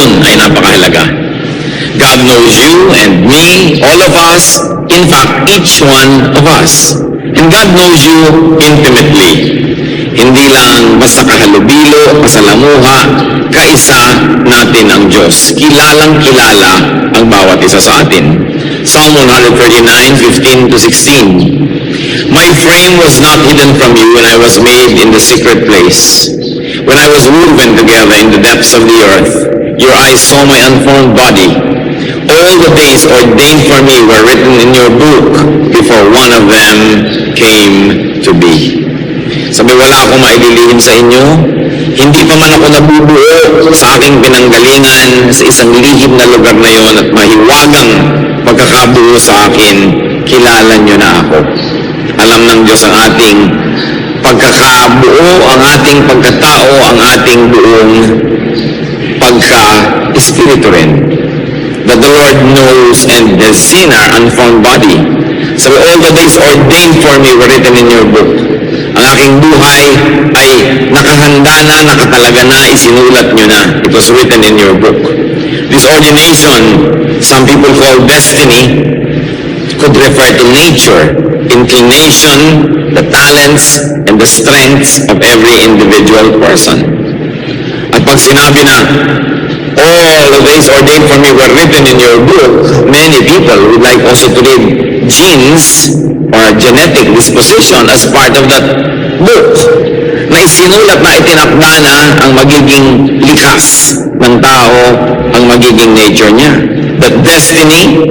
yun ay napakahalaga. God knows you and me, all of us, in fact, each one of us. And God knows you intimately. Hindi lang basta kahalubilo, kasalamuha, kaisa natin ang Diyos. Kilalang kilala ang bawat isa sa atin. Psalm 139:15-16. My frame was not hidden from you when I was made in the secret place. When I was woven together in the depths of the earth, your eyes saw my unformed body. All the days ordained for me were written in your book before one of them came to be. Sabi, wala akong maililihim sa inyo. Hindi pa man ako nabubuo sa aking pinanggalingan sa isang lihim na lugar na yon at mahiwagang pagkakabuo sa akin, kilala nyo na ako. Alam ng Diyos ang ating pagkakabuo, ang ating pagkatao, ang ating buong pagka-espiritu rin. That the Lord knows and has seen our unformed body. So all the days ordained for me were written in your book. Ang aking buhay ay nakahanda na, nakatalaga na, isinulat nyo na. It was written in your book. This ordination, some people call destiny, could refer to nature, inclination, the talents, and the strengths of every individual person. At pag sinabi na, all of these ordained for me were written in your book, many people would like also to read genes or genetic disposition as part of that book na isinulat na itinakda na ang magiging likas ng tao, ang magiging nature niya. That destiny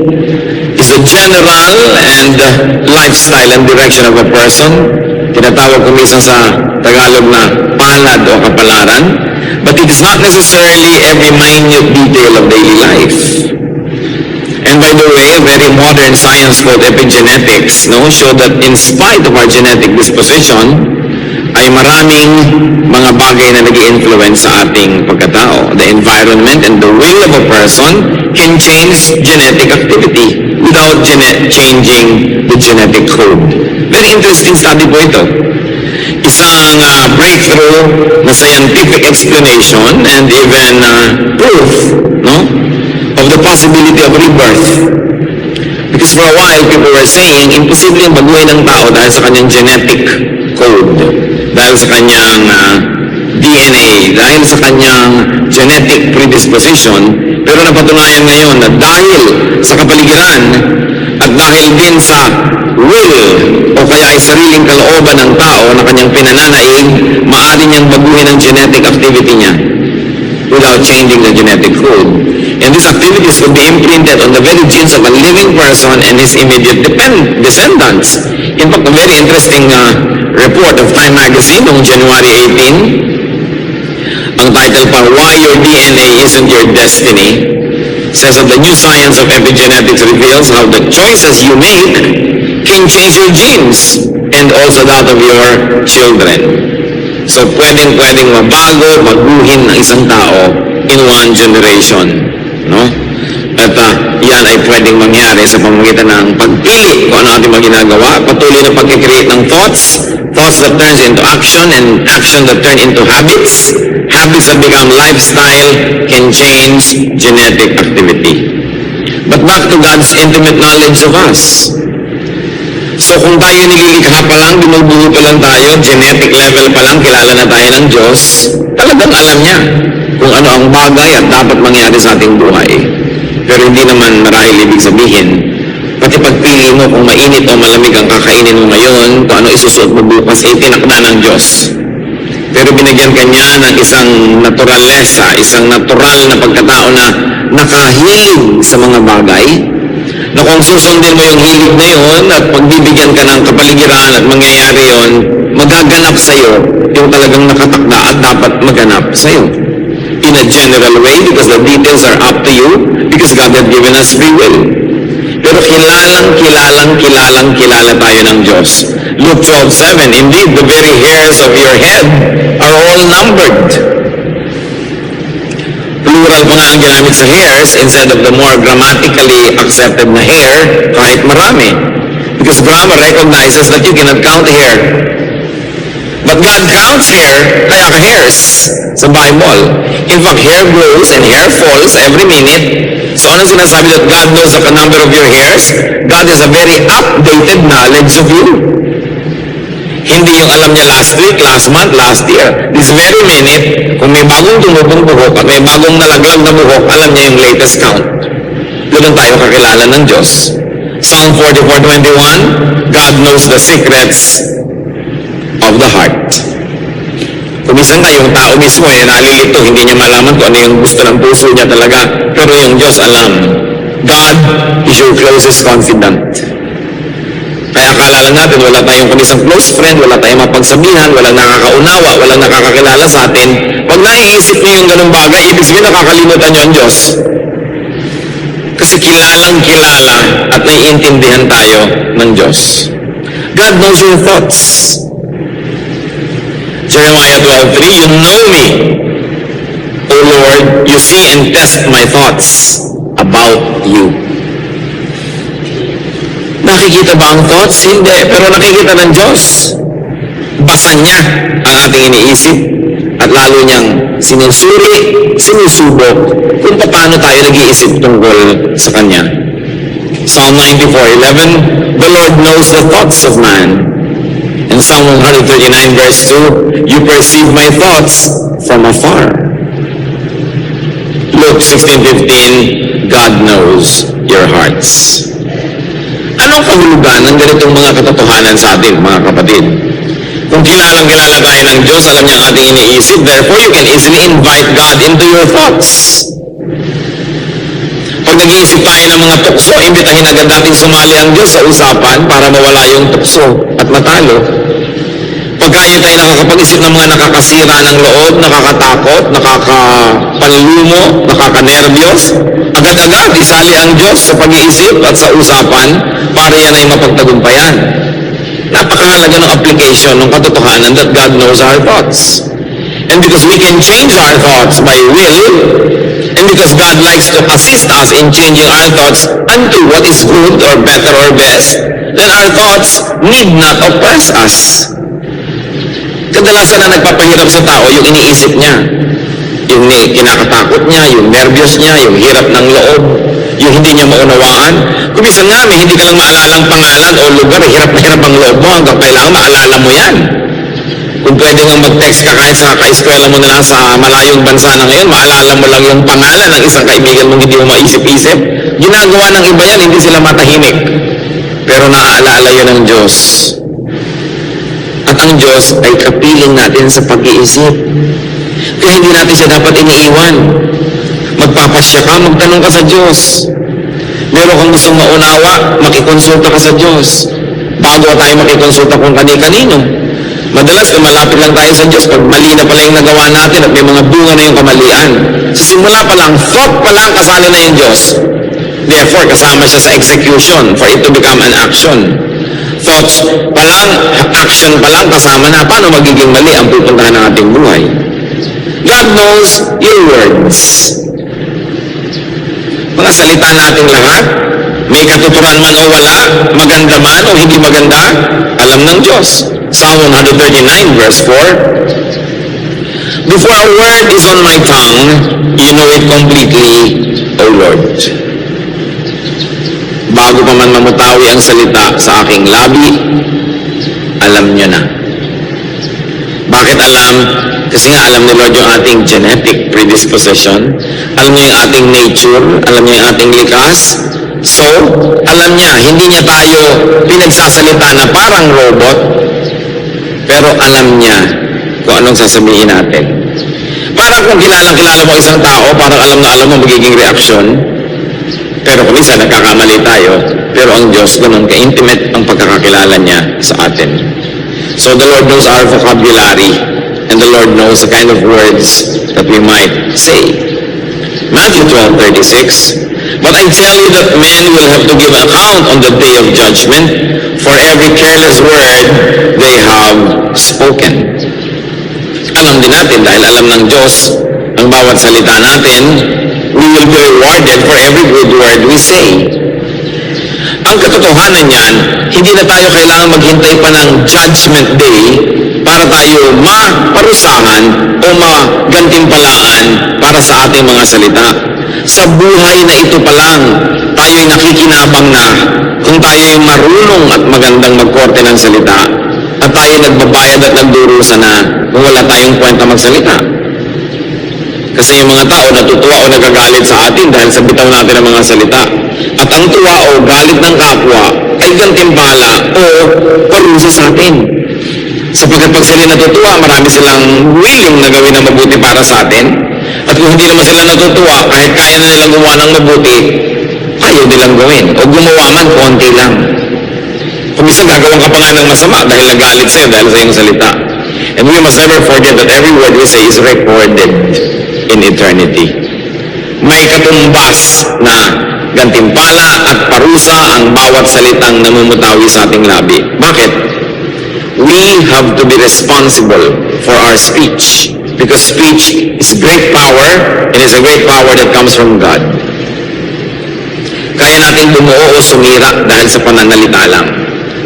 is a general and lifestyle and direction of a person. Tinatawag ko minsan sa Tagalog na palad o kapalaran. But it is not necessarily every minute detail of daily life. And by the way, a very modern science called epigenetics show that in spite of our genetic disposition, ay maraming mga bagay na nag-i-influence sa ating pagkatao. The environment and the will of a person can change genetic activity without changing the genetic code. Very interesting study po ito. Isang breakthrough na scientific explanation and even proof of the possibility of rebirth. Because for a while, people were saying, imposible yung baguhin ng tao dahil sa kanyang genetic code, dahil sa kanyang DNA, dahil sa kanyang genetic predisposition. Pero napatunayan ngayon na dahil sa kapaligiran at dahil din sa will o kaya ay sariling kalooban ng tao na kanyang pinananaig, maaari niyang baguhin ang genetic activity niya without changing the genetic code. And these activities will be imprinted on the very genes of a living person and his immediate descendants. In fact, a very interesting report of Time Magazine noong January 18, ang title pa, Why Your DNA Isn't Your Destiny, says that the new science of epigenetics reveals how the choices you make can change your genes and also that of your children. So, pwedeng mabago, baguhin ng isang tao in one generation. At yan ay pwedeng mangyari sa pamamagitan ng pagpili kung ano ating ginagawa, patuloy na pag-create ng thoughts that turns into action, and action that turn into habits, habits that become lifestyle, can change genetic activity. But back to God's intimate knowledge of us. So kung tayo nililikha pa lang, binubuo pa lang tayo, genetic level pa lang, kilala na tayo ng Diyos, talagang alam niya kung ano ang bagay at dapat mangyari sa ating buhay. Pero hindi naman marahil ibig sabihin, pati pagpili mo kung mainit o malamig ang kakainin mo ngayon, kung ano isusuot mo bukas, ay tinakda ng Diyos. Pero binigyan ka niya ng isang naturalesa, isang natural na pagkatao na nakahilig sa mga bagay, na kung susundin mo yung hilig na yun at pagbibigyan ka ng kapaligiran at mangyayari yun, magaganap sa'yo yung talagang nakatakda at dapat maganap sa'yo. In a general way, because the details are up to you, because God had given us free will. Pero kilala tayo ng Diyos. Luke 12:7, indeed, the very hairs of your head are all numbered. Plural pa nga ang ginamit sa hairs instead of the more grammatically accepted na hair, kahit marami. Because grammar recognizes that you cannot count hair. But God counts hair, kaya ka hairs sa Bible. In fact, hair grows and hair falls every minute. So ano sinasabi that God knows the number of your hairs? God has a very updated knowledge of you. Hindi yung alam niya last week, last month, last year. This very minute, kung may bagong tumubong buhok at may bagong nalaglag na buhok, alam niya yung latest count. Doon tayo kakilala ng Diyos. Psalm 44:21, God knows the secrets of the heart. Kung minsan nga yung tao mismo nalilito, hindi niya malaman kung ano yung gusto ng puso niya talaga. Pero yung Diyos alam. God is your closest confidant. Kaya akala lang natin, wala tayong isang close friend, wala tayong mapagsabihan, walang nakakaunawa, walang nakakakilala sa atin. Pag naiisip niyo yung ganung bagay, ibig sabihin nakakalimutan niyo ang Diyos. Kasi kilalang kilala at naiintindihan tayo ng Diyos. God knows your thoughts. Jeremiah 12:3, you know me, O Lord, you see and test my thoughts about you. Nakikita ba ang thoughts? Hindi. Pero nakikita ng Diyos. Basa niya ang ating iniisip at lalo niyang sinusuri, sinusubok kung paano tayo nag-iisip tungkol sa Kanya. Psalm 94:11, the Lord knows the thoughts of man. In Psalm 139 verse 2, you perceive my thoughts from afar. Luke 16:15, God knows your hearts. Anong kahulugan ng ganitong mga katotohanan sa atin, mga kapatid? Kung kilalang kilala tayo ng Diyos, alam niya ang ating iniisip, therefore you can easily invite God into your thoughts. Pag nag-iisip tayo ng mga tukso, imbitahin agad natin sumali ang Diyos sa usapan para mawala yung tukso at matalo. Pagka tayo nakakapag-isip ng mga nakakasira ng loob, nakakatakot, nakakapanlumo, nakakanerbiyos, agad-agad isali ang Diyos sa pag-iisip at sa usapan para yan ay mapagtagumpayan. Napakahalaga ng application ng katotohanan that God knows our thoughts. And because we can change our thoughts by will, and because God likes to assist us in changing our thoughts unto what is good or better or best, then our thoughts need not oppress us. Kadalasan na nagpapahirap sa tao yung iniisip niya. Yung kinakatakot niya, yung nervyos niya, yung hirap ng loob, yung hindi niya maunawaan. Kung minsan nga, may hindi ka lang maalalang pangalan o lugar, hirap na hirap ang loob mo hanggang kailangan maalala mo yan. Kung pwede nga mag-text ka kahit sa ka-eskwela mo na lang sa malayong bansa na ngayon, maalala mo lang yung pangalan ng isang kaibigan mong hindi mo maisip-isip. Ginagawa ng iba yan, hindi sila matahimik. Pero naaalaala yun ng Diyos. At ang Diyos ay kapiling natin sa pag-iisip. Kaya hindi natin siya dapat iniiwan. Magpapasya ka, magtanong ka sa Diyos. Meron kang gustong maunawa, makikonsulta ka sa Diyos. Bago tayo makikonsulta kung kani-kanino. Madalas, kung malapit lang tayo sa Diyos, pag mali na pala yung nagawa natin at may mga bunga na yung kamalian. Sa simula pa lang, thought pa lang, kasali na yung Diyos. Therefore, kasama siya sa execution for it to become an action. Thoughts pa lang, action pa lang, kasama na. Paano magiging mali ang pupuntahan ng ating buhay? God knows your words. Mga salita natin lahat, may katuturan man o wala, maganda man o hindi maganda, alam ng Diyos. Psalm 139 verse 4, before a word is on my tongue, you know it completely, O Lord. Bago pa man mamutawi ang salita sa aking labi, alam niyo na. Bakit alam? Kasi nga alam ni Lord yung ating genetic predisposition, alam niya yung ating nature, alam niya yung ating likas. So, alam niya, hindi niya tayo pinagsasalita na parang robot, pero alam niya kung anong sasabihin natin. Parang kung kilala mo isang tao, parang alam na alam mo magiging reaksyon, pero kung minsan nagkakamali tayo, pero ang Diyos, ganun ka-intimate ang pagkakakilala niya sa atin. So the Lord knows our vocabulary, and the Lord knows the kind of words that we might say. Matthew 12:36, but I tell you that men will have to give account on the day of judgment for every careless word they have spoken. Alam din natin, dahil alam ng Diyos ang bawat salita natin, we will be rewarded for every good word we say. Ang katotohanan niyan, hindi na tayo kailangan maghintay pa ng judgment day para tayo maparusahan o magantimpalaan para sa ating mga salita. Sa buhay na ito pa lang, tayo'y nakikinabang na kung tayo'y marunong at magandang magkorte ng salita at tayo nagbabayad at nagdurusa na kung wala tayong kwenta magsalita. Kasi yung mga tao natutuwa o nagagalit sa atin dahil sa bitaw natin ang mga salita. At ang tuwa o galit ng kapwa ay gantimpala o parusa sa atin. Sapagkat pag sila natutuwa, marami silang willing na gawin ang mabuti para sa atin. At kung hindi naman sila natutuwa, kahit kaya na nilang gumawa ng mabuti, ayaw nilang gawin. O gumawa man, konti lang. Kung minsan gagawin ka pa nga ng masama dahil nagalit sa'yo, dahil sa iyong salita. And we must never forget that every word we say is recorded in eternity. May katumbas na gantimpala at parusa ang bawat salitang namumutawi sa ating labi. Bakit? We have to be responsible for our speech. Because speech is great power, and is a great power that comes from God. Kaya nating bumuo o sumira dahil sa pananalita lang.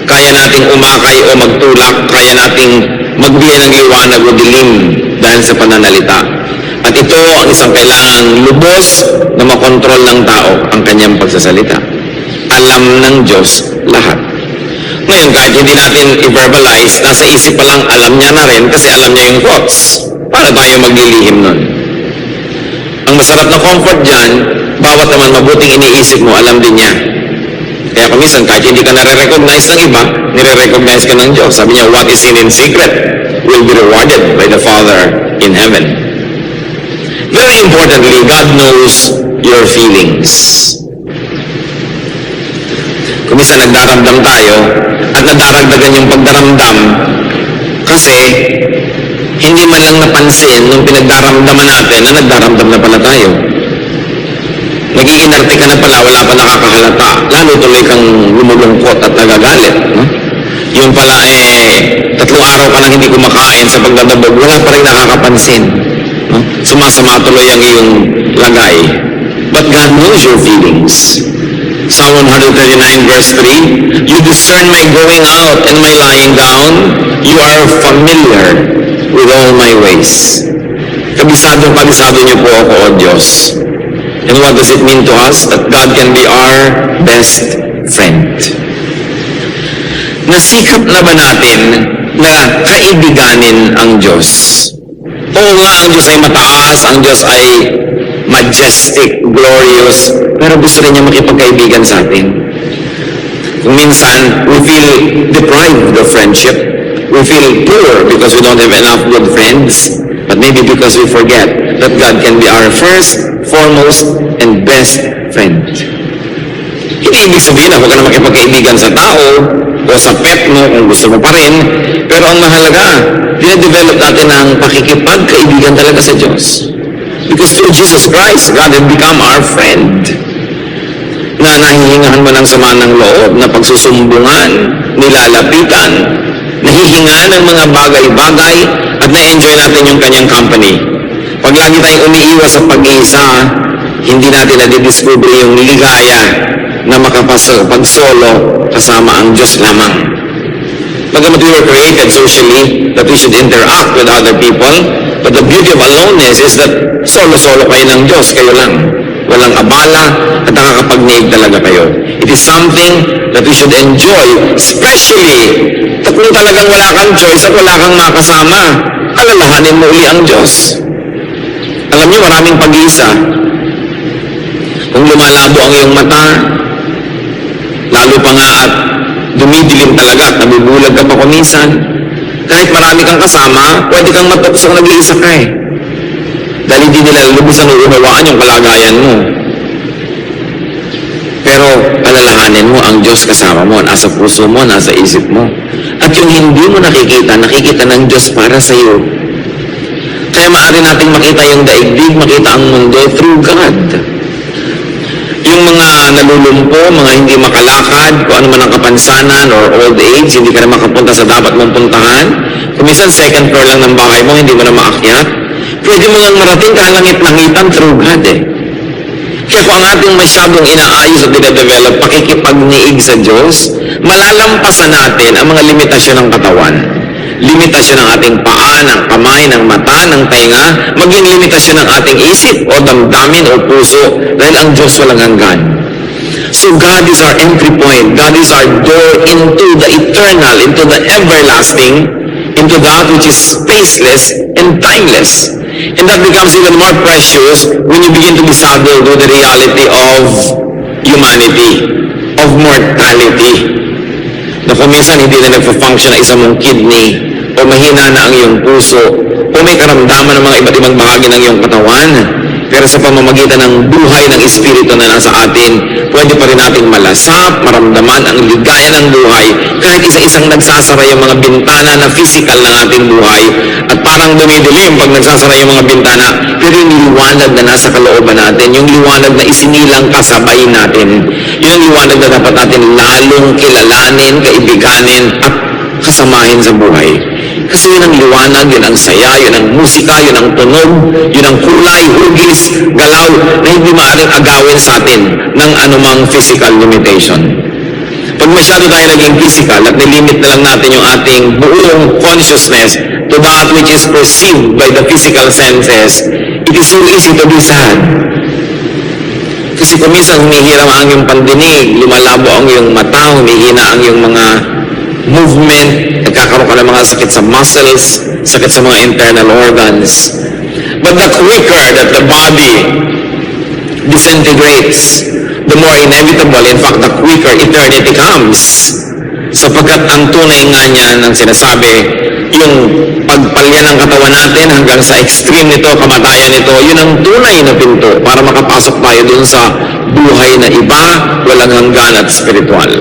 Kaya nating umakay o magtulak, kaya nating magbigay ng liwanag o dilim dahil sa pananalita. At ito ang isang kailangang lubos na makontrol ng tao, ang kanyang pagsasalita. Alam ng Diyos lahat. Ngayon, kahit hindi natin i-verbalize, nasa isip pa lang alam niya na rin kasi alam niya yung thoughts. Paano tayo maglilihim nun? Ang masarap na comfort dyan, bawat naman mabuting iniisip mo, alam din niya. Kaya kung minsan, kahit hindi ka nare-recognize ng iba, nire-recognize ka ng Diyos. Sabi niya, what is seen in secret will be rewarded by the Father in heaven. Very importantly, God knows your feelings. Kung minsan nagdaramdam tayo, at nadaragdagan yung pagdaramdam, kasi hindi man lang napansin nung pinagdaramdaman natin na nagdaramdam na pala tayo. Naging inarte ka na pala, wala pa nakakahalata. Lalo tuloy kang lumulungkot at nagagalit. No? Yung pala 3 araw ka nang hindi kumakain sa pagdadabog, wala pa rin nakakapansin. No? Sumasama tuloy ang iyong lagay. But God knows your feelings. Psalm 139 verse 3, You discern my going out and my lying down. You are familiar with all my ways. Kabisado niyo po ako, O Diyos. And what does it mean to us? That God can be our best friend. Nasikap na ba natin na kaibiganin ang Diyos? Oo nga, ang Diyos ay mataas, ang Diyos ay majestic, glorious, pero gusto rin niya makipagkaibigan sa atin. Kung minsan, we feel deprived of friendship. We feel poor because we don't have enough good friends. But maybe because we forget that God can be our first, foremost, and best friend. Hindi ibig sabihin na huwag ka na makipagkaibigan sa tao o sa pet mo kung gusto mo pa rin. Pero ang mahalaga, dine-develop natin ang pakikipagkaibigan talaga sa Diyos. Because through Jesus Christ, God has become our friend. Na nahihingahan mo ng sama ng loob, na pagsusumbungan, nilalapitan, nahihingahan ng mga bagay-bagay, at na-enjoy natin yung kanyang company. Pag lagi tayong umiiwas sa pag-iisa, hindi natin nadidiscover yung ligaya na makapagsolo kasama ang Diyos lamang. Bagamat we were created socially, that we should interact with other people, but the beauty of aloneness is that solo-solo kayo ng Diyos, kayo lang. Walang abala at nakakapag-niig talaga kayo. It is something that we should enjoy, especially kung talagang wala kang choice at wala kang makasama, alalahanin mo uli ang Diyos. Alam niyo, maraming pag-iisa. Kung lumalabo ang iyong mata, lalo pa nga at dumidilim talaga at nabubulag ka pa kuminsan, kahit marami kang kasama, pwede kang matukso kung nag-iisa ka eh. Dahil hindi nila lubusan o unawaan yung kalagayan mo. Pero alalahanin mo ang Diyos kasama mo, nasa puso mo, nasa isip mo. At yung hindi mo nakikita ng Diyos para sa iyo. Kaya maaari nating makita yung daigdig, makita ang mundo through God. Yung mga nalulumpo, mga hindi makalakad, kung ano man ang kapansanan or old age, hindi ka na makapunta sa dapat mong puntahan. Kung minsan second floor lang ng bahay mo, hindi mo na maakyat. Pwede mo lang marating kalangit-langitan through God eh. Kaya kung ang ating masyadong inaayos at dinadevelop, pakikipagniig sa Diyos, malalampasan natin ang mga limitasyon ng katawan. limitasyon ng ating paa, ng kamay, ng mata, ng tainga, maging limitasyon ng ating isip o damdamin o puso, dahil ang Diyos walang hanggan. So God is our entry point. God is our door into the eternal, into the everlasting, into that which is spaceless and timeless. And that becomes even more precious when you begin to be saddled with the reality of humanity, of mortality. Na kung minsan hindi na nagpa-function ang isang mong kidney, o mahina na ang iyong puso, o may karamdaman ng mga iba't ibang bahagi ng iyong katawan, pero sa pamamagitan ng buhay ng Espiritu na nasa atin, pwede pa rin nating malasap, maramdaman ang ligaya ng buhay, kahit isa-isang nagsasara yung mga bintana na physical ng ating buhay, at parang dumidilim pag nagsasara yung mga bintana, pero yung liwanag na nasa kalooban natin, yung liwanag na isinilang kasabay natin, yung liwanag na dapat natin lalong kilalanin, kaibiganin, at kasamahin sa buhay. Kasi yun ang liwanag, yun ang saya, yun ang musika, yun ang tunog, yun ang kulay, hugis, galaw, na hindi maaaring agawin sa atin ng anumang physical limitation. Pag masyado tayo naging physical at nilimit na lang natin yung ating buong consciousness to that which is perceived by the physical senses, it is so easy to be sad. Kasi kung minsan humihiram ang iyong pandinig, lumalabo ang iyong mata, humihina ang iyong mga movement, nagkakaroon ka ng mga sakit sa muscles, sakit sa mga internal organs. But the quicker that the body disintegrates, the more inevitable, in fact, the quicker eternity comes. Sapagkat ang tunay nga niya ng sinasabi, yung pagpalya ng katawan natin hanggang sa extreme nito, kamatayan nito, yun ang tunay na pinto para makapasok tayo dun sa buhay na iba, walang hanggan at spiritual.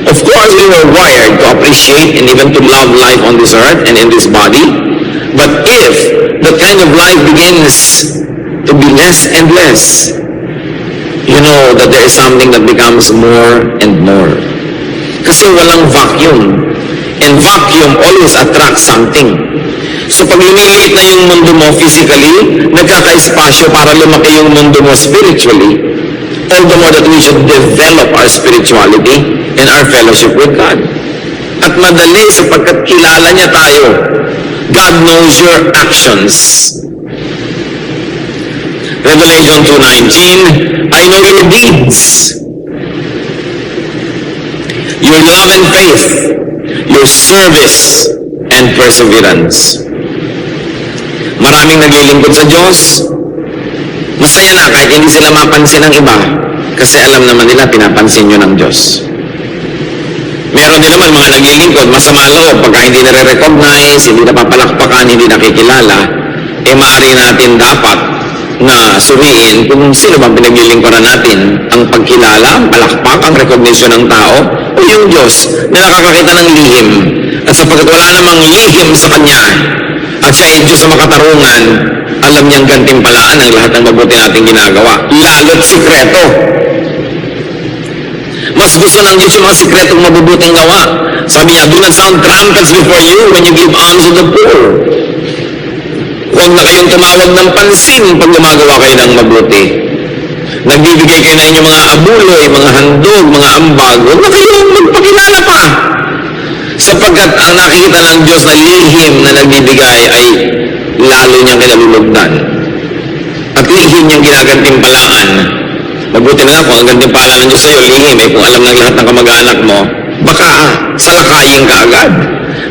Of course, we were wired to appreciate and even to love life on this earth and in this body. But if that kind of life begins to be less and less, you know that there is something that becomes more and more. Kasi walang vacuum. And vacuum always attracts something. So pag lumiliit na yung mundo mo physically, nagkaka-espasyo para lumaki yung mundo mo spiritually. All the more that we should develop our spirituality and our fellowship with God. At madali sapagkat kilala niya tayo. God knows your actions. Revelation 2:19, I know your deeds, your love and faith, your service and perseverance. Maraming naglilingkod sa Diyos. Masaya na kahit hindi sila mapansin ng iba kasi alam naman nila pinapansin nyo ng Diyos. Meron din naman mga naglilingkod, masama loob pagka hindi nare-recognize, hindi napapalakpakan, hindi nakikilala, maaari natin dapat na suriin kung sino bang pinaglilingkuran natin, ang pagkilala, ang palakpak, ang recognition ng tao, o yung Diyos na nakakakita ng lihim. At sapagkat wala namang lihim sa Kanya, at siya ay Diyos na makatarungan, alam niyang gantimpalaan ang lahat ng mabuti nating ginagawa. Lalo't sikreto. Mas gusto ng Diyos yung mga sikretong mabubuting gawa. Sabi niya, do not sound trumpets before you when you give alms to the poor. Huwag na kayong tumawag ng pansin pag gumagawa kayo ng mabuti. Nagbibigay kayo na inyong mga abuloy, mga handog, mga ambag. Huwag na kayong magpakilala pa. Sapagkat ang nakikita ng Diyos na lihim na nagbibigay ay lalo niyang kinalulugdan. At lihim niyang ginagantimpalaan. Mabuti na nga kung ang gantimpala ng Diyos sa'yo, lihim kung alam ng lahat ng kamag-anak mo, baka salakayin ka agad.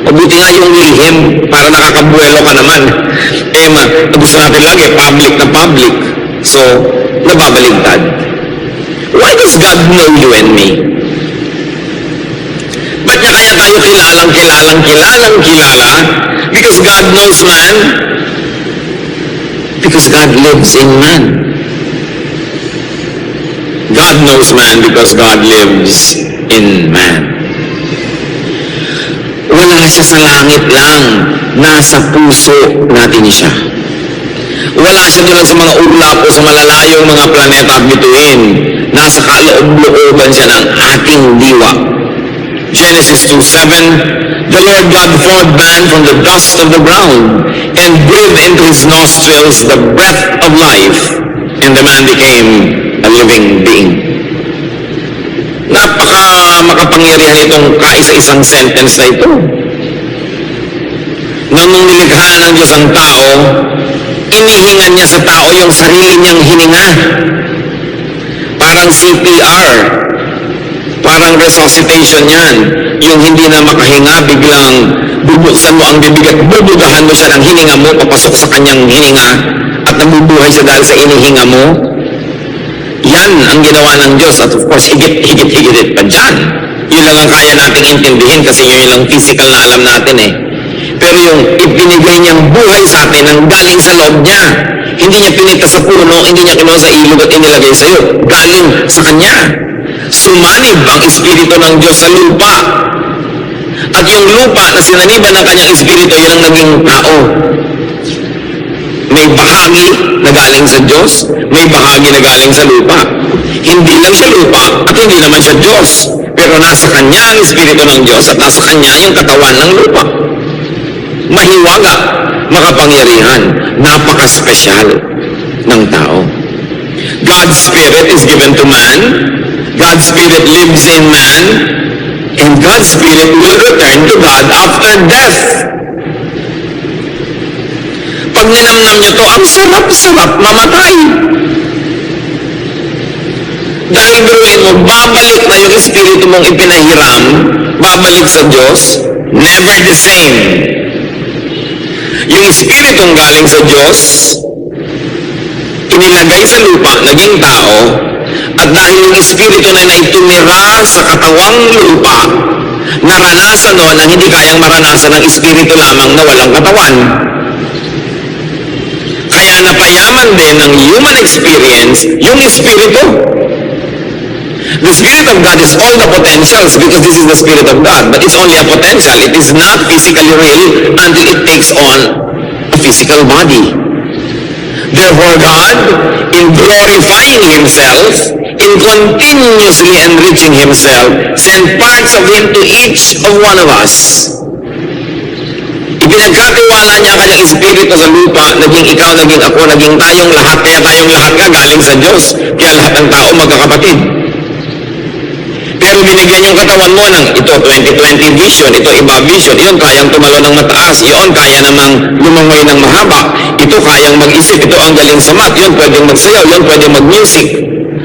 Mabuti nga yung lihim para nakakabuelo ka naman. Gusto natin lagi, public na public. So, nababaligtad. Why does God know you and me? Ba't niya kaya tayo kilala? Because God knows man. Because God lives in man. God knows man because God lives in man. Wala siya sa langit lang. Nasa puso natin siya. Wala siya doon sa mga ulap o sa malalayong mga planeta at bituin. Nasa kaloob-looban siya ng ating diwa. Genesis 2:7, the Lord God formed man from the dust of the ground and breathed into his nostrils the breath of life, and the man became a living being. Makapangyarihan itong kaisa-isang sentence na ito. nung nilikha ng Diyos ang tao, inihingan niya sa tao yung sarili niyang hininga. Parang CPR, parang resuscitation yan. Yung hindi na makahinga, biglang bubuksan mo ang bibig at bubugahan mo siya ng hininga mo, papasok sa kanyang hininga, at nabubuhay siya dahil sa inihinga mo. Yan ang ginawa ng Diyos. At of course, higit pa dyan. Yun lang ang kaya nating intindihin kasi yun lang physical na alam natin eh. Pero yung ibinigay niyang buhay sa atin ang galing sa loob niya. Hindi niya pinita sa puno, hindi niya kinuha sa ilog at inilagay sa iyo. Galing sa Kanya. Sumanib ang Espiritu ng Diyos sa lupa. At yung lupa na sinaniban ng Kanyang Espiritu, yun ang naging tao. May bahagi na galing sa Diyos, may bahagi na galing sa lupa. Hindi lang siya lupa at hindi naman siya Diyos. Pero nasa Kanya ang Espiritu ng Diyos at nasa Kanya yung katawan ng lupa. Mahiwaga, makapangyarihan, napaka-special ng tao. God's Spirit is given to man, God's Spirit lives in man, and God's Spirit will return to God after death. Pag ninamnam niyo to, ang sarap-sarap mamatay. Dahil biruin mo, babalik na yung Espiritu mong ipinahiram, babalik sa Diyos, never the same. Yung Espiritong galing sa Diyos, inilagay sa lupa, naging tao, at dahil yung Espiritu na naitumira sa katawang lupa, naranasan noon ang hindi kayang maranasan ng Espiritu lamang na walang katawan. Kaya napayaman din ng human experience yung Espiritu. The Spirit of God is all the potentials because this is the Spirit of God, but it's only a potential. It is not physically real until it takes on a physical body. Therefore, God, in glorifying Himself, in continuously enriching Himself, sent parts of Him to each of one of us. Ipinagkatiwala niya ang kanyang Espiritu sa lupa, naging ikaw, naging ako, naging tayong lahat, kaya tayong lahat nga galing sa Diyos. Kaya lahat ng tao magkakapatid. Pero binigyan yung katawan mo ng ito 20/20 vision, ito iba vision, yun kayang tumalo ng mataas, yun kaya namang lumangoy ng mahaba, ito kayang mag-isip, ito ang galing sa math, yun pwedeng magsayaw, yun pwedeng mag-music.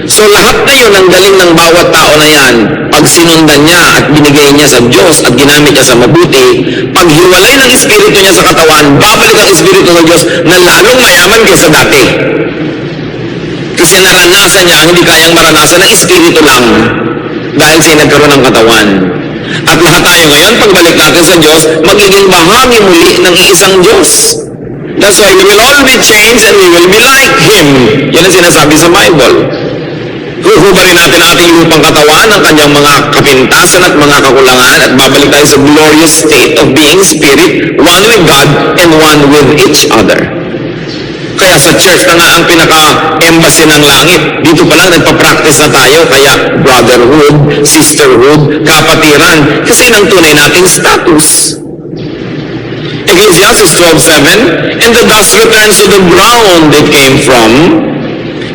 So lahat na yun ang galing ng bawat tao na yan, pag sinundan niya at binigay niya sa Diyos at ginamit niya sa mabuti, pag hiwalay ng Espiritu niya sa katawan, babalik ang Espiritu ng Diyos na lalong mayaman kaysa dati. Kasi naranasan niya ang hindi kayang maranasan ng Espiritu lang. Dahil siya nagkaroon ng katawan. At lahat tayo ngayon, pagbalik natin sa Diyos, magiging bahagi muli ng iisang Diyos. That's why we will all be changed and we will be like Him. Yan ang sinasabi sa Bible. Huhubarin natin ang ating lupang katawan, ang kanyang mga kapintasan at mga kakulangan, at babalik tayo sa glorious state of being spirit, one with God and one with each other. Kaya sa church na nga ang pinaka-embassy ng langit, dito pa lang nagpa-practice na tayo, kaya brotherhood, sisterhood, kapatiran, kasi yun ang tunay nating status. Ecclesiastes 12:7, and the dust returns to the ground it came from,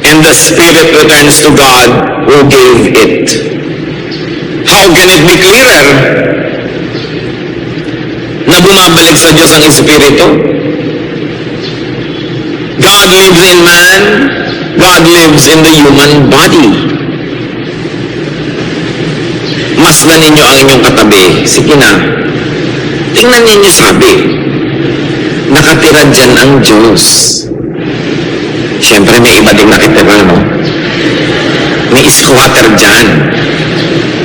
and the spirit returns to God who gave it. How can it be clearer na bumabalik sa Diyos ang Espiritu? God lives in man, God lives in the human body. Masdan ninyo ang inyong katabi. Sige na. Tingnan ninyo sabi. Nakatira dyan ang Diyos. Siyempre may iba ding nakitira, no? May squatter dyan.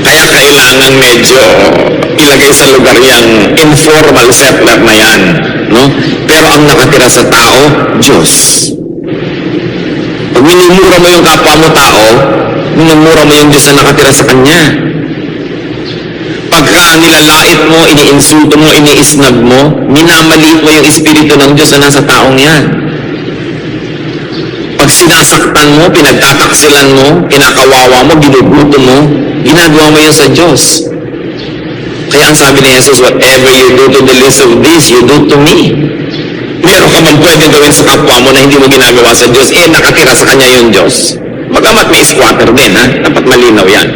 Kaya kailangan medyo ilagay sa lugar yung informal settler na yan, no? Pero ang nakatira sa tao, Diyos. Pag minumura mo yung kapwa mo tao, minumura mo yung Diyos na nakatira sa Kanya. Pagka nilalait mo, iniinsulto mo, iniisnag mo, minamaliit mo yung Espiritu ng Diyos na nasa taong yan. Pag sinasaktan mo, pinagtataksilan mo, kinakawawa mo, ginugutom mo, ginagawa mo yun sa Diyos. Kaya ang sabi ni Jesus, whatever you do to the least of these, you do to me. Meron ka man pwede gawin sa kapwa mo na hindi mo ginagawa sa Diyos, nakatira sa Kanya yung Diyos. Magamat may squatter din, ha? Dapat malinaw yan.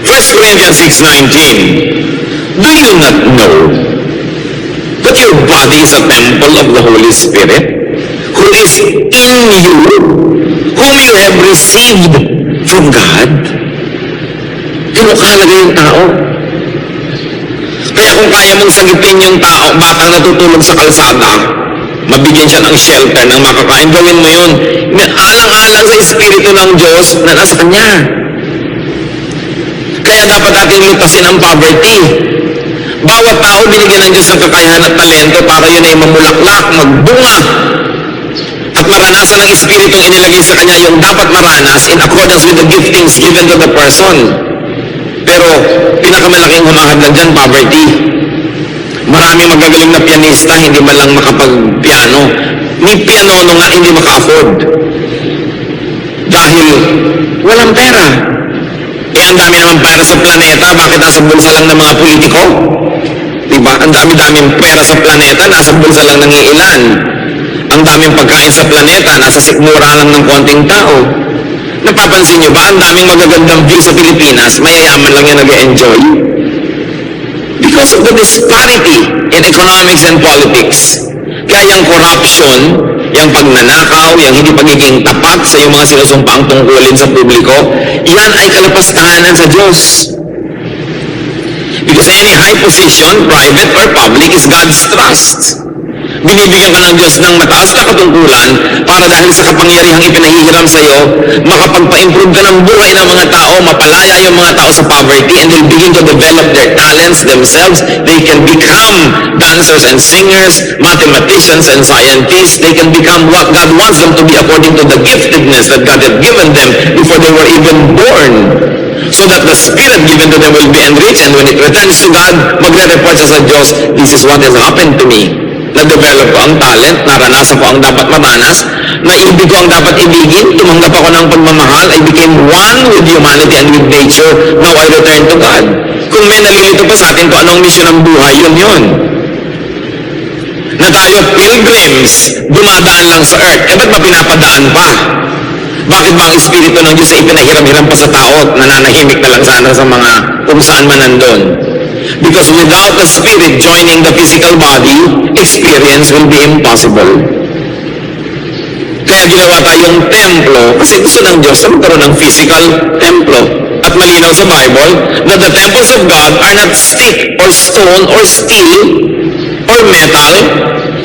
1 Corinthians 6:19, do you not know that your body is a temple of the Holy Spirit, who is in you, whom you have received from God. Kinukalaga yung tao. Kaya kung kaya mong sagipin yung tao, batang natutulog sa kalsada, mabigyan siya ng shelter, ng makakain, gawin mo yun. Alang-alang sa Espiritu ng Diyos na nasa Kanya. Kaya dapat natin lutasin ang poverty. Bawat tao binigyan ng Diyos ng kakayahan at talento para yun ay mamulaklak, magbunga, at maranasan ng Espiritong inilagay sa Kanya yung dapat maranas in accordance with the giftings given to the person. Pero pinakamalaking humahadlan dyan, poverty. Maraming magagaling na pianista, hindi man lang makapag-piano. May pianono nga hindi maka-afford. Dahil walang pera. Eh, ang dami naman pera sa planeta, bakit nasa bulsa lang ng mga politiko? Diba? Ang dami-daming pera sa planeta, nasa bulsa lang ng ilan. Ang daming pagkain sa planeta, nasa sikmura lang ng konting tao. Napapansin nyo ba, ang daming magagandang view sa Pilipinas, mayayaman lang yung nag-enjoy? Because of the disparity in economics and politics. Kaya yung corruption, yung pagnanakaw, yung hindi pagiging tapat sa yung mga sinusumpaang tungkulin sa publiko, yan ay kalapastahanan sa Diyos. Because any high position, private or public, is God's trust. Binibigyan ka ng Diyos ng mataas na katungkulan para dahil sa kapangyarihang ipinahihiram sa iyo, makapagpa-improve ka ng buhay ng mga tao, mapalaya yung mga tao sa poverty, and they'll begin to develop their talents themselves. They can become dancers and singers, mathematicians and scientists. They can become what God wants them to be according to the giftedness that God had given them before they were even born. So that the Spirit given to them will be enriched, and when it returns to God, magre-report siya sa Diyos, this is what has happened to me. Na-develop ko ang talent, naranasan ko ang dapat maranas, naibig ko ang dapat ibigin, tumanggap ako ng pagmamahal, I became one with humanity and with nature, now I return to God. Kung may nalilito pa sa atin kung anong mission ng buhay, yun. Na tayo pilgrims, dumadaan lang sa earth, ba't ba pinapadaan pa? Bakit ba ang Espiritu ng Diyos ay pinahiram-hiram pa sa tao at nananahimik na lang sana sa mga kung saan man nandun? Because without the Spirit joining the physical body, experience will be impossible. Kaya ginawa tayong templo, kasi gusto ng Diyos na magkaroon ng physical templo. At malinaw sa Bible, that the temples of God are not stick or stone or steel or metal.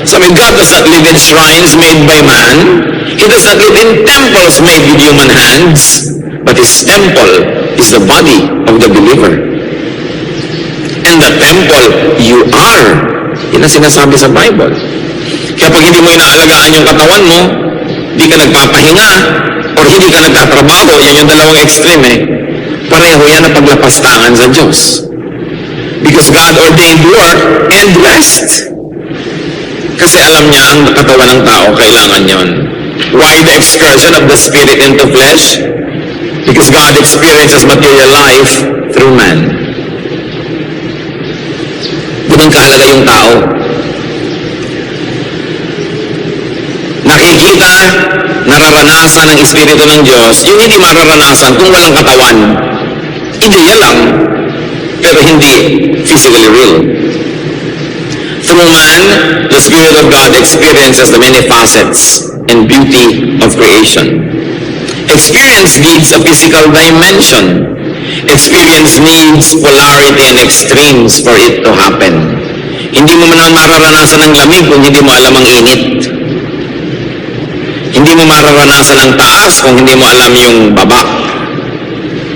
So God does not live in shrines made by man. He does not live in temples made with human hands. But His temple is the body of the believer. And the temple, you are. Yan ang sinasabi sa Bible. Kaya pag hindi mo inaalagaan yung katawan mo, hindi ka nagpapahinga, or hindi ka nagtatrabaho, yan yung dalawang extreme pareho yan na paglapastangan sa Diyos. Because God ordained work and rest. Kasi alam niya ang katawan ng tao, kailangan yon. Why the excursion of the Spirit into flesh? Because God experiences material life through man. Ganun kahalaga yung tao. Nakikita, nararanasan ng Espiritu ng Diyos, yung hindi mararanasan kung walang katawan. Ideya lang, pero hindi physically real. Through man, the Spirit of God experiences the many facets and beauty of creation. Experience needs a physical dimension. Experience needs polarity and extremes for it to happen. Hindi mo man mararanasan ng lamig kung hindi mo alam ang init. Hindi mo mararanasan ng taas kung hindi mo alam yung baba.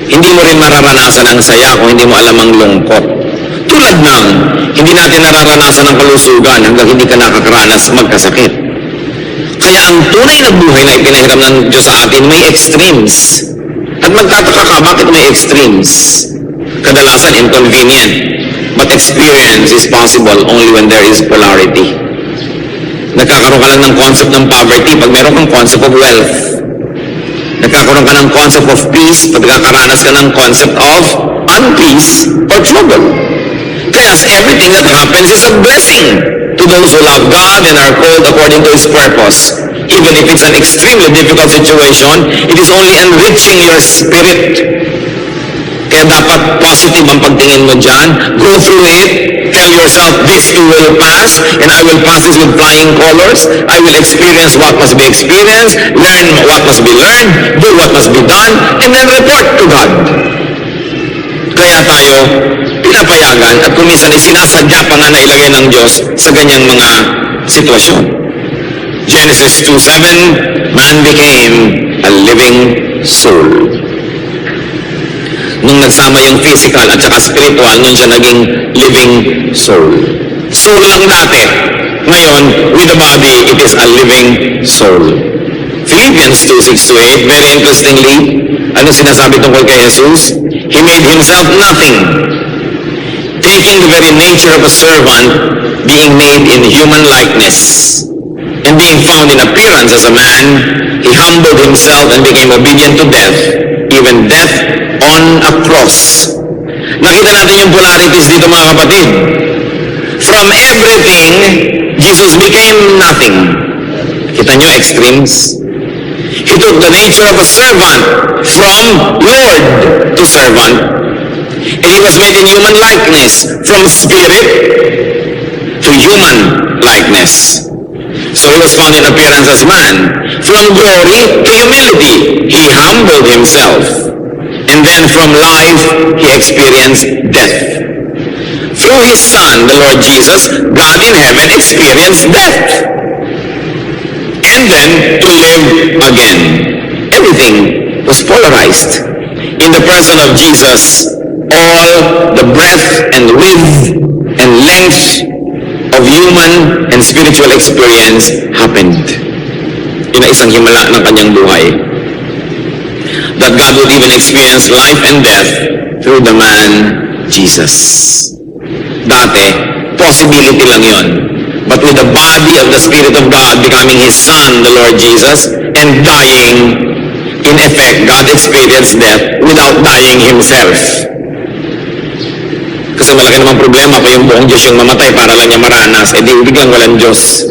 Hindi mo rin mararanasan ang saya kung hindi mo alam ang lungkot. Tulad ng, hindi natin nararanasan ang kalusugan hanggang hindi ka nakakaranas magkasakit. Kaya ang tunay na buhay na ipinahiram ng Diyos sa atin may extremes. At magtataka ka, bakit may extremes? Kadalasan inconvenient. But experience is possible only when there is polarity. Nagkakaroon ka lang ng concept ng poverty pag meron kang concept of wealth. Nagkakaroon ka ng concept of peace pag nakakaranas ka ng concept of unpeace or trouble. Kaya everything that happens is a blessing to those who love God and are called according to His purpose. Even if it's an extremely difficult situation, it is only enriching your spirit. Kaya dapat positive ang pagtingin mo dyan. Go through it tell yourself, this too will pass, and I will pass this with flying colors. I will experience what must be experienced, learn what must be learned, do what must be done, and then report to God. Kaya tayo pinapayagan at kung minsan sinasadya pa nga na ilagay ng Diyos sa ganyang mga sitwasyon. Genesis 2:7, man became a living soul. Nung nagsama yung physical at saka spiritual, nun siya naging living soul. Soul lang dati. Ngayon, with the body, it is a living soul. Philippians 2:6-8, very interestingly, ano sinasabi tungkol kay Jesus? He made himself nothing, taking the very nature of a servant, being made in human likeness, and being found in appearance as a man, he humbled himself and became obedient to death, even death on a cross. Nakita natin yung polarities dito, mga kapatid. From everything, Jesus became nothing. Kita nyo, extremes. He took the nature of a servant from Lord to servant. And he was made in human likeness, from spirit to human likeness. So he was found in appearance as man. From glory to humility, he humbled himself. And then from life, he experienced death. Through his Son, the Lord Jesus, God in heaven experienced death. And then to live again. Everything was polarized. In the person of Jesus, all the breadth and width and length of human and spiritual experience happened. Yun ang isang himala ng kanyang buhay. That God would even experience life and death through the man Jesus. Dati, possibility lang yun. But with the body of the Spirit of God becoming His Son, the Lord Jesus, and dying, in effect, God experienced death without dying Himself. Kasi malaki namang problema kung yung buong Diyos yung mamatay para lang niya maranas, eh di biglang walang Diyos.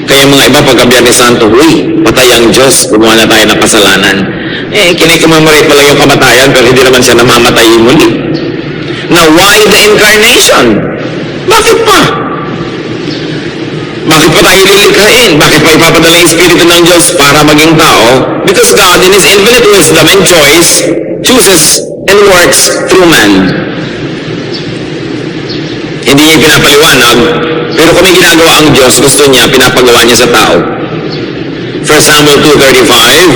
Kaya mga iba pagka Biyernes Santo, uy, patay ang Diyos, gumawa na tayo ng kasalanan. Eh, kinikomemorate mo lang yung kamatayan, pero hindi naman siya namamatay muli. Now, why the incarnation? Bakit pa? Bakit pa tayo lilikhain? Bakit pa ipapadala yung Espiritu ng Diyos para maging tao? Because God, in His infinite wisdom and choice, chooses and works through man. Hindi niya pinapaliwanag, pero kung may ginagawa ang Diyos, gusto niya, pinapagawa niya sa tao. 1 Samuel 2:35,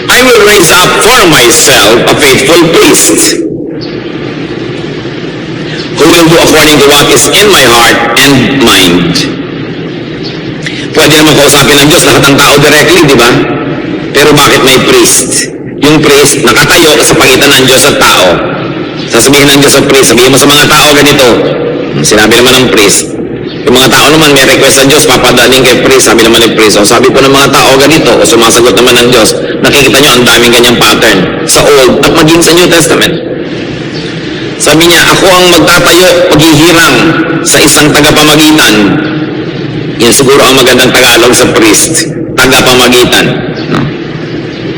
I will raise up for myself a faithful priest, who will do according to what is in my heart and mind. Pwede naman kausapin ng Diyos lahat ng tao directly, di ba? Pero bakit may priest? Yung priest, nakatayo sa pagitan ng Diyos at tao. Sasabihin ng Diyos sa priest, sabihin mo sa mga tao ganito. Sinabi naman ng priest. Yung mga tao naman may request sa Diyos, papadalhin kay priest, sabi naman ng priest. O sabi po ng mga tao ganito, o sumasagot naman ng Diyos. Nakikita nyo, ang daming ganyang pattern. Sa Old, at maging sa New Testament. Sabi niya, ako ang magtatayo, paghihirang sa isang tagapamagitan. Yan siguro ang magandang Tagalog sa priest. Tagapamagitan. No?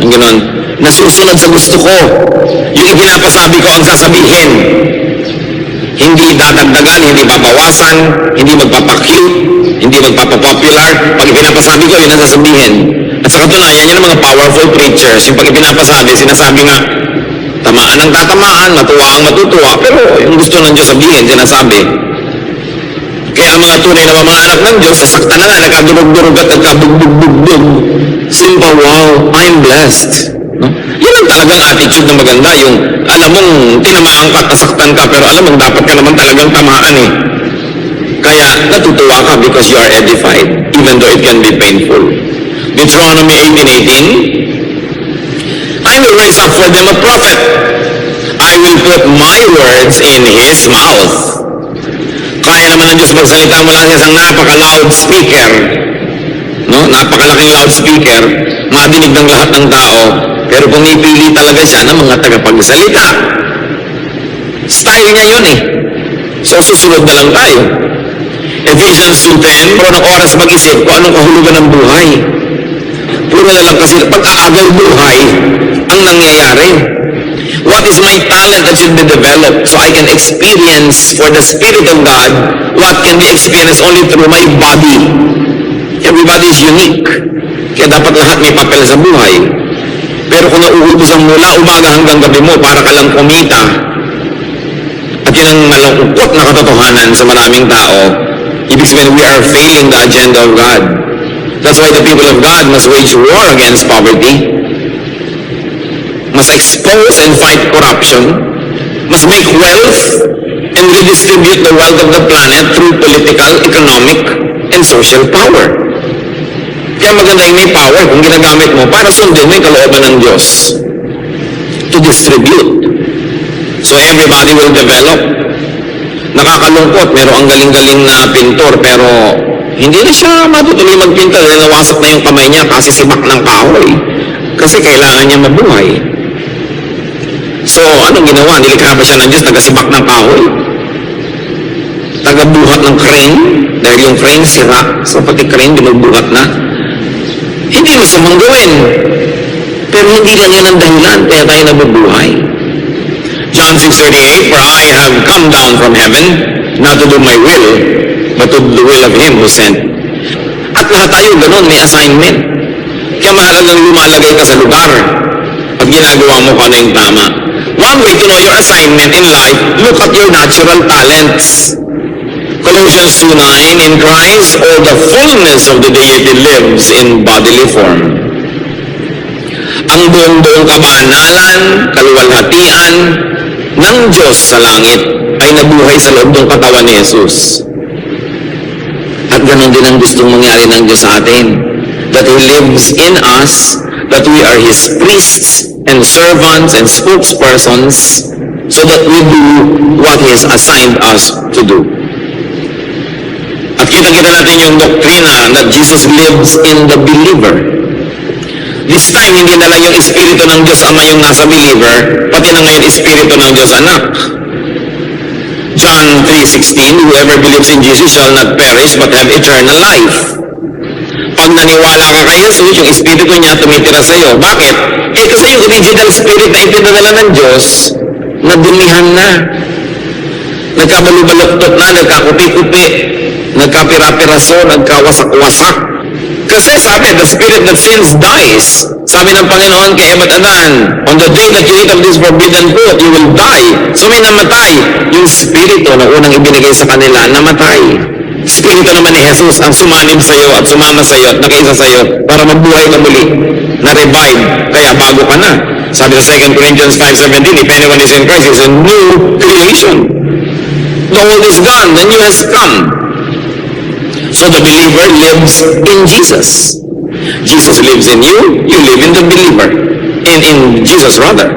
Ang ganoon. Nasusunod sa gusto ko. Yung ipinapasabi ko ang sasabihin. Hindi dadagdagan, hindi babawasan, hindi magpapacute, hindi magpapapopular. Pag ipinapasabi ko, yun ang sasabihin. At sa katunayan, yan ang mga powerful preachers. Yung pag ipinapasabi, sinasabi nga, tamaan ang tatamaan, matuwa ang matutuwa, pero yung gusto ng Diyos sabihin, sinasabi. Kaya ang mga tunay na mga anak ng Diyos, sasaktan na nga, nagkadurog-durog at nagkabugbog-bugbog. Simple, wow, I'm blessed. No? Yan ang talagang attitude na maganda, yung alam mong tinamaan ka, nasaktan ka, pero alam mong dapat ka naman talagang tamaan eh. Kaya natutuwa ka because you are edified, even though it can be painful. Deuteronomy 18:18, I will raise up for them a prophet. I will put my words in his mouth. Kaya naman ng Diyos magsalita mula sa isang napaka-loudspeaker. No? Napakalaking loudspeaker. Madinig ng lahat ng tao. Pero pumipili talaga siya ng mga tagapagsalita. Style niya yun eh. So susunod na lang tayo. Ephesians 2:10, puro ng oras mag-isip kung anong kahulugan ng buhay. Puro na lang kasi pag-aagal buhay ang nangyayari. What is my talent that should be developed so I can experience for the Spirit of God what can be experienced only through my body. Everybody is unique. Kaya dapat lahat may papel sa buhay. Pero kung nauubusan mula umaga hanggang gabi mo para ka lang kumita, at yun ang malungkot na katotohanan sa maraming tao, ibig sabihin we are failing the agenda of God. That's why the people of God must wage war against poverty, must expose and fight corruption, must make wealth and redistribute the wealth of the planet through political, economic, and social power. Kaya maganda yung may power kung ginagamit mo para sundin mo yung kalooban ng Diyos to distribute. So everybody will develop. Nakakalungkot, meron ang galing-galing na pintor pero hindi na siya matutuloy magpinta dahil nawasak na yung kamay niya kasi sibak ng kahoy. Kasi kailangan niya mabuhay. So, anong ginawa? Nilikha pa siya ng Diyos, taga-sibak ng kahoy? Taga-buhat ng crane? Dahil yung crane sira, so pati crane binugbuhat na. Hindi masamang gawin. Pero hindi lang yan ang dahilan, kaya tayo nabubuhay. John 6:38, For I have come down from heaven, not to do my will, but to do the will of Him who sent. At lahat tayo ganun, may assignment. Kaya mahalagang lumalagay ka sa lugar at ginagawa mo kung ano yung tama. One way to know your assignment in life, look at your natural talents. Colossians 2:9, In Christ, all the fullness of the deity lives in bodily form. Ang buong-buong kabanalan, kaluwalhatian ng Diyos sa langit ay nabuhay sa loob ng katawan ni Jesus. At ganun din ang gustong mangyari ng Diyos sa atin. That He lives in us, that we are His priests and servants and spokespersons so that we do what He has assigned us to do. At kita-kita natin yung doktrina that Jesus lives in the believer. This time, hindi na lang yung Espiritu ng Diyos Ama yung nasa believer, pati na ngayon Espiritu ng Diyos Anak. John 3:16, Whoever believes in Jesus shall not perish but have eternal life. Pag naniwala ka kay Jesus, yung Espiritu niya tumitira sa iyo. Bakit? Kasi yung original Spirit na ipinadala ng Diyos, nadumihan na. Nagkabalubaluktot na, nagkakupi-kupi, nagkapira-piraso, nagkawasak-wasak. Kasi sabi, the spirit that sins dies. Sabi ng Panginoon kay Eva at Adan, on the day that you eat of this forbidden fruit, you will die. So may namatay. Yung spirito na unang ibinigay sa kanila, namatay. Spirito naman ni Jesus ang sumanib sa iyo at sumama sa iyo at nakaisa sa iyo para mabuhay ka muli. Na-revive. Kaya bago ka na. Sabi sa 2 Corinthians 5:17, if anyone is in Christ, he is a new creation. The old is gone, the new has come. So the believer lives in Jesus. Jesus lives in you, you live in the believer. In Jesus rather.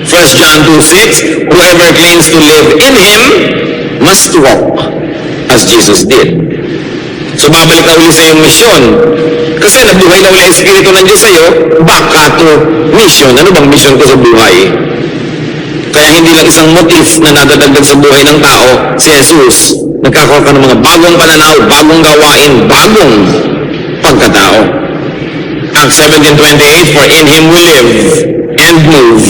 1 John 2:6, whoever claims to live in Him must walk as Jesus did. So babalik na uli sa iyong misyon. Kasi nabuhay na uli ang Espiritu ng Diyos sa iyo, back ka to mission. Ano bang mission ko sa buhay? Kaya hindi lang isang motif na nadadagdag sa buhay ng tao, si Jesus. Nagkakaroon ka ng mga bagong pananaw, bagong gawain, bagong pagkatao. Acts 17:28, For in Him we live and move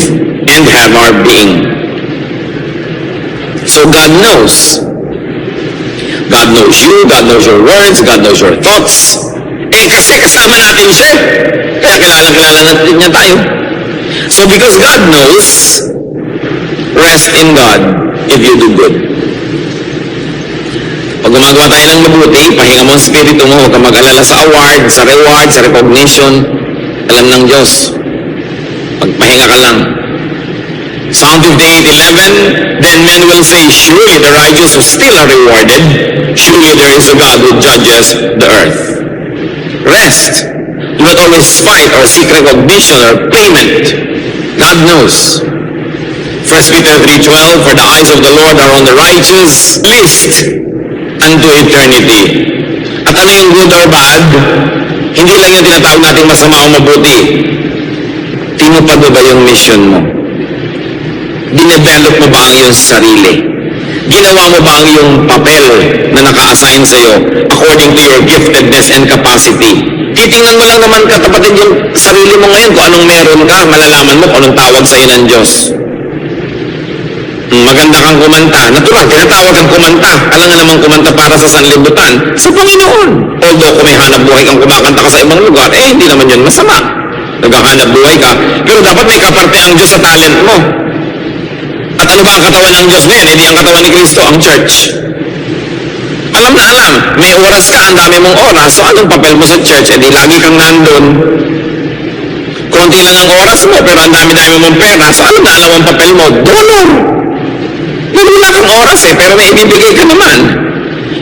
and have our being. So God knows. God knows you, God knows your words, God knows your thoughts. Kasi kasama natin siya. Kaya kilala natin niya tayo. So because God knows, rest in God if you do good. Pag gumagawa tayo ng mabuti, pahinga mo ang spirito mo, huwag ka mag-alala sa award, sa reward, sa recognition. Alam ng Diyos. Pagpahinga ka lang. Psalm 58:11, Then men will say, Surely the righteous still are rewarded. Surely there is a God who judges the earth. Rest. Do not always fight or seek recognition or payment. God knows. 1 Peter 3:12, For the eyes of the Lord are on the righteous list unto eternity. At ano yung good or bad? Hindi lang yung tinatawag natin masama o mabuti. Tinupad mo ba yung mission mo? Dinevelop mo ba ang iyong sarili? Ginawa mo ba ang iyong papel na naka-assign sa iyo according to your giftedness and capacity? Titingnan mo lang naman kapatid yung sarili mo ngayon kung anong meron ka, malalaman mo kung anong tawag sa iyo ng Diyos. maganda kang kumanta. Natural, tinatawag kang kumanta. Alam nga naman kumanta para sa sanlibutan. Sa Panginoon. Although kung may hanap buhay kang kumakanta ka sa ibang lugar, hindi naman yun masama. Naghahanap buhay ka. Pero dapat may kaparte ang Diyos sa talent mo. At ano ba ang katawan ng Diyos ngayon? Hindi ang katawan ni Kristo, ang church. Alam na alam. May oras ka, ang dami mong oras. So anong papel mo sa church? Di lagi kang nandun. Konti lang ang oras mo, pero ang dami-dami mong pera. So ano na alam ang papel mo? Donor. Wala kang oras pero may ibibigay ka naman.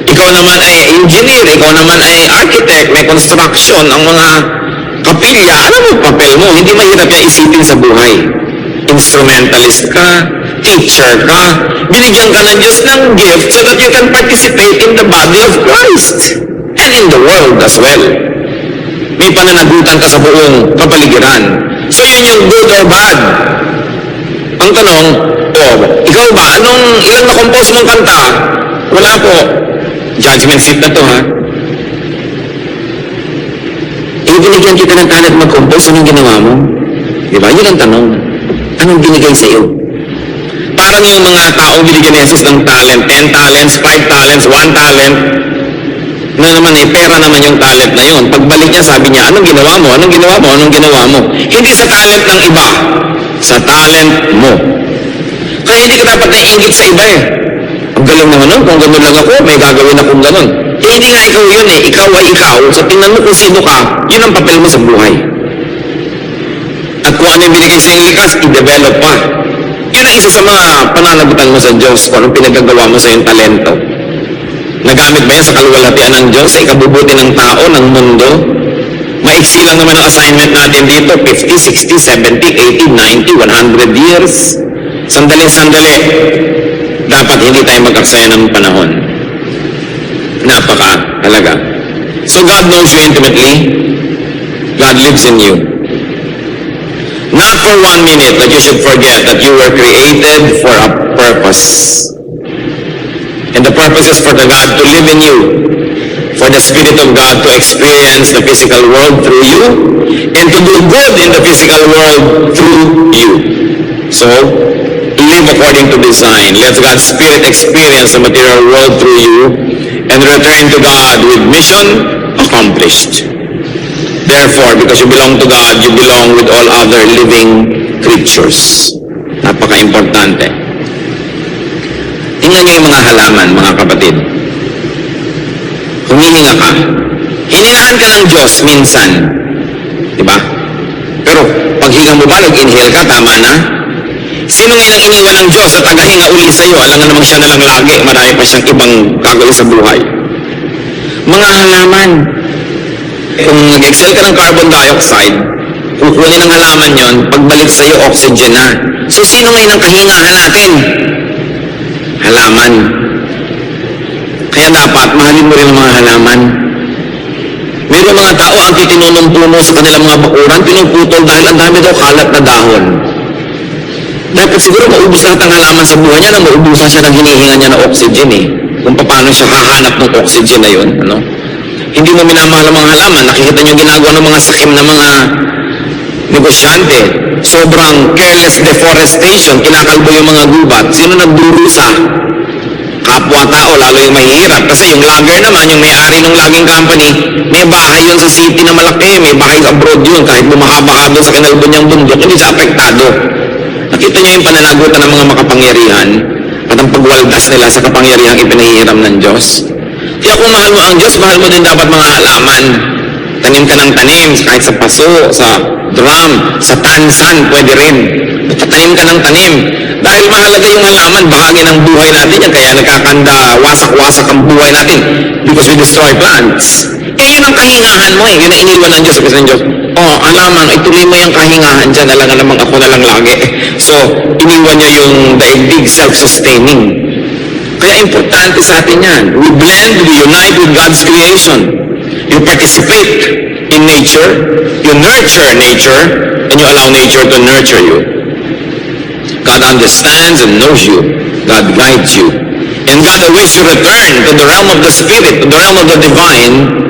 Ikaw naman ay engineer, ikaw naman ay architect, may construction, ang mga kapilya, alam mo papel mo, hindi mahirap yan isipin sa buhay. Instrumentalist ka, teacher ka, binigyan ka ng Diyos ng gift so that you can participate in the body of Christ and in the world as well. May pananagutan ka sa buong kapaligiran. So yun yung good or bad. Ang tanong, ikaw ba, ilang na-compose mong kanta? Wala po. Judgment seat na to, ha? Binigyan kita ng talent mag-compose, anong ginawa mo? Diba? Yun ang tanong. Anong binigay sa iyo? Parang yung mga taong binigyan ni Jesus ng talent, 10 talents, 5 talents, 1 talent, na naman pera naman yung talent na yun. Pagbalik niya, sabi niya, anong ginawa mo? Anong ginawa mo? Anong ginawa mo? Hindi sa talent ng iba, sa talent mo. Kaya hindi ka dapat naiingit sa iba Ang galing naman nun, kung gano'n lang ako, may gagawin akong gano'n. Hindi nga ikaw yun Ikaw ay ikaw. So tingnan mo kung sino ka, yun ang papel mo sa buhay. At kung ano yung binigay sa iyong likas, i-develop pa. Yun ang isa sa mga pananagutan mo sa Diyos, kung anong pinagagawa mo sa iyong talento. Nagamit ba yan sa kaluwalhatian ng Diyos, sa ikabubuti ng tao, ng mundo? Maiksi lang naman ang assignment natin dito, 50, 60, 70, 80, 90, 100 years. Sandali-sandali. Dapat hindi tayo mag-aksaya ng panahon. Talaga. So God knows you intimately. God lives in you. Not for 1 minute that you should forget that you were created for a purpose. And the purpose is for the God to live in you. For the Spirit of God to experience the physical world through you. And to do good in the physical world through you. So, live according to design. Let God's Spirit experience the material world through you. And return to God with mission accomplished. Therefore, because you belong to God, you belong with all other living creatures. Napaka-importante. Tingnan niyo yung mga halaman, mga kapatid. Humihinga ka. Hinihingaan ka ng Diyos minsan. Diba? Pero paghinga mo ba, nag-inhale ka, tama na? Sino ngayon ang iniwan ng Diyos at tagahinga uli sa iyo? Alam nga namang siya na lang lagi. Marami pa siyang ibang gagawin sa buhay. Mga halaman. Kung nag-exhale ka ng carbon dioxide, kukunin ng halaman yon, pagbalik sa iyo, oxygen na. So, sino ngayon ang kahingahan natin? Halaman. Kaya dapat, mahalin mo rin ang mga halaman. Mayroong mga tao ang titinunumpo mo sa kanilang mga bakuran, pinuputol dahil ang dami daw kalat na dahon. Dapat siguro maubos lahat ang halaman sa buhay niya na maubusan siya ng hinihinga niya na oxygen Kung paano siya hahanap ng oxygen na yun. Hindi mo minamahal ang mga halaman. Nakikita niyo ginagawa ng mga sakim na mga negosyante. Sobrang careless deforestation. Kinakalbo yung mga gubat. Sino nagdurusa? Kapwa-tao, lalo yung mahihirap. Kasi yung logger naman, yung may-ari ng logging company, may bahay yun sa city na malaki. May bahay abroad yun. Kahit bumahaba ka doon sa kinalbo niyang bundok, hindi siya apektado. Nakita niyo yung pananagutan ng mga makapangyarihan at ang pagwaldas nila sa kapangyarihang ipinahihiram ng Diyos. Kaya kung mahal mo ang Diyos, mahal mo din dapat mga halaman. Tanim ka ng tanim, kahit sa paso, sa drum, sa tansan, pwede rin. Tanim ka ng tanim. Dahil mahalaga yung halaman, bahagi ng buhay natin yan. Kaya nagkakanda, wasak-wasak ang buhay natin because we destroy plants. Yun ang kahingahan mo Yun ang iniwan ng Diyos. Sabi ng Diyos, halaman, ituloy mo yung kahingahan dyan. Alangan namang ako na lang lagi. So, iniwan niya yung daigdig, self-sustaining. Kaya importante sa atin yan. We blend, we unite with God's creation. You participate in nature, you nurture nature, and you allow nature to nurture you. God understands and knows you. God guides you. And God awaits you return to the realm of the Spirit, to the realm of the divine,